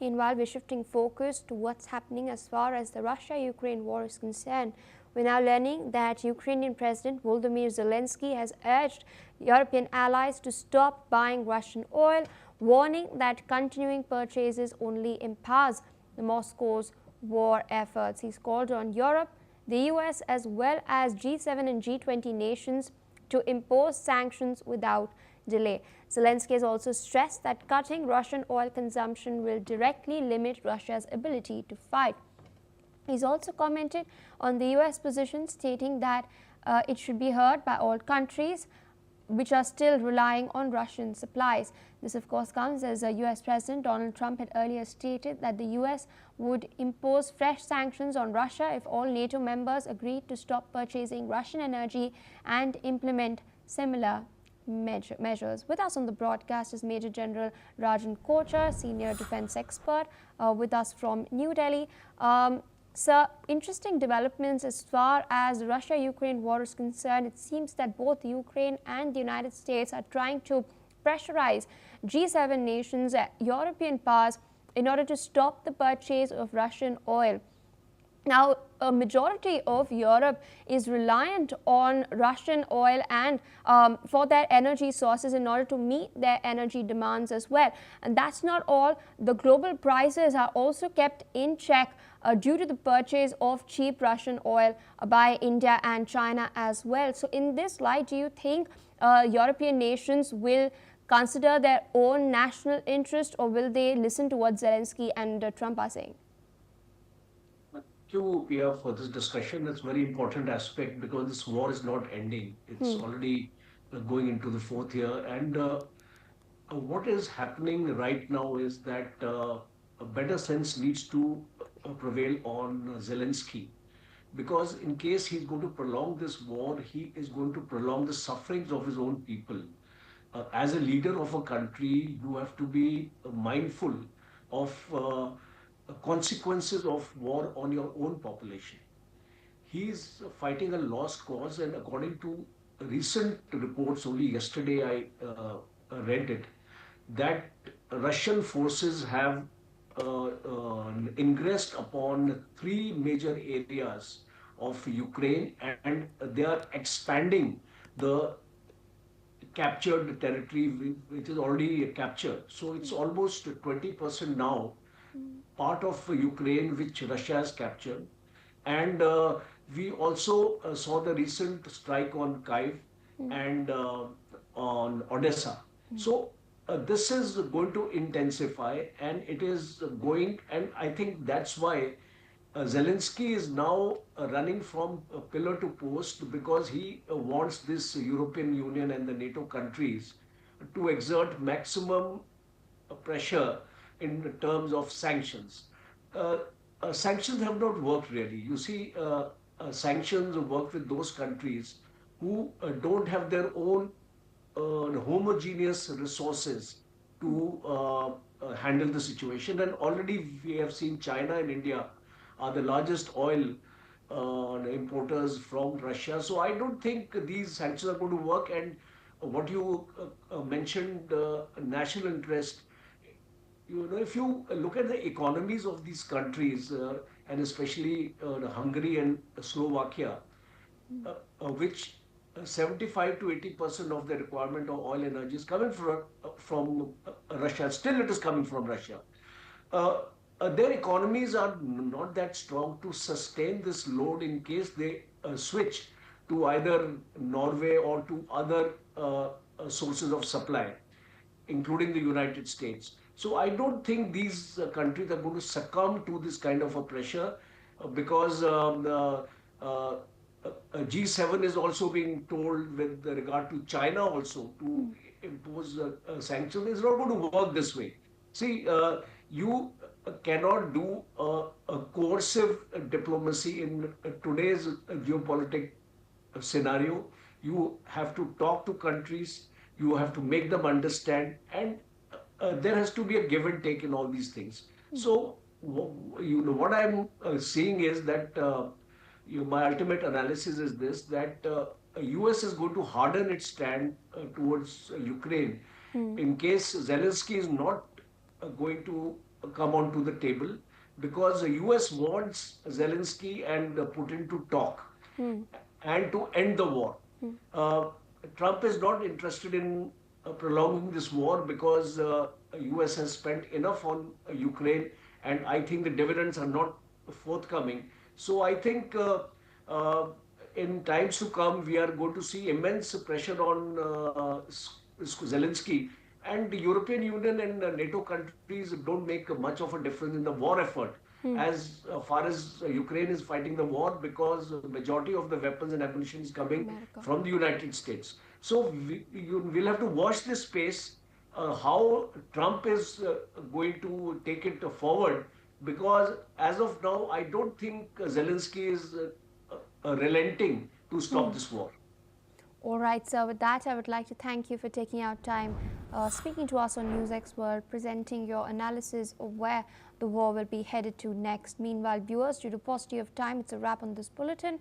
Meanwhile, we're shifting focus to what's happening as far as the Russia-Ukraine war is concerned. We're now learning that Ukrainian President Volodymyr Zelenskyy has urged European allies to stop buying Russian oil, warning that continuing purchases only empowers Moscow's war efforts. He's called on Europe, the US, as well as G7 and G20 nations to impose sanctions without delay. Zelenskyy has also stressed that cutting Russian oil consumption will directly limit Russia's ability to fight. He's also commented on the US position, stating that it should be heard by all countries which are still relying on Russian supplies. This, of course, comes as US President Donald Trump had earlier stated that the US would impose fresh sanctions on Russia if all NATO members agreed to stop purchasing Russian energy and implement similar measures. With us on the broadcast is Major General Rajan Kochar, Senior Defence Expert, with us from New Delhi. Sir, interesting developments as far as the Russia-Ukraine war is concerned. It seems that both Ukraine and the United States are trying to pressurize G7 nations, European powers, in order to stop the purchase of Russian oil. Now, a majority of Europe is reliant on Russian oil and for their energy sources in order to meet their energy demands as well. And that's not all. The global prices are also kept in check due to the purchase of cheap Russian oil by India and China as well. So in this light, do you think European nations will consider their own national interest, or will they listen to what Zelenskyy and Trump are saying? You here for this discussion. It's a very important aspect because this war is not ending. It's already going into the fourth year. And what is happening right now is that a better sense needs to prevail on Zelensky. Because in case he's going to prolong this war, he is going to prolong the sufferings of his own people. As a leader of a country, you have to be mindful of consequences of war on your own population. He is fighting a lost cause, and according to recent reports, only yesterday read it, that Russian forces have ingressed upon three major areas of Ukraine, and they are expanding the captured territory which is already captured. So it's almost 20% now part of Ukraine which Russia has captured. And we also saw the recent strike on Kyiv and on Odessa. So this is going to intensify, and it is going, and I think that's why Zelensky is now running from pillar to post, because he wants this European Union and the NATO countries to exert maximum pressure in terms of sanctions. Sanctions have not worked really. You see, sanctions work with those countries who don't have their own homogeneous resources to handle the situation. And already we have seen China and India are the largest oil importers from Russia. So I don't think these sanctions are going to work. And what you mentioned, national interest, if you look at the economies of these countries, and especially Hungary and Slovakia, which 75 to 80% of the requirement of oil energy is coming from Russia. Still, it is coming from Russia. Their economies are not that strong to sustain this load in case they switch to either Norway or to other sources of supply, including the United States. So I don't think these countries are going to succumb to this kind of a pressure, because G7 is also being told with regard to China also to impose sanctions. It's not going to work this way. See, you cannot do a coercive diplomacy in today's geopolitical scenario. You have to talk to countries, you have to make them understand, and there has to be a give and take in all these things. So, what I'm seeing is that my ultimate analysis is this, that US is going to harden its stand towards Ukraine in case Zelensky is not going to come onto the table, because the US wants Zelensky and Putin to talk and to end the war. Uh, Trump is not interested in prolonging this war, because US has spent enough on Ukraine, and I think the dividends are not forthcoming. So I think uh, in times to come, we are going to see immense pressure on Zelensky, and the European Union and NATO countries don't make much of a difference in the war effort, as far as Ukraine is fighting the war, because the majority of the weapons and ammunition is coming America. from the United States. So we'll have to watch this space, how Trump is going to take it forward, because as of now, I don't think Zelensky is relenting to stop this war. All right, sir. With that, I would like to thank you for taking out time, speaking to us on NewsX World, presenting your analysis of where the war will be headed to next. Meanwhile, viewers, due to paucity of time, it's a wrap on this bulletin.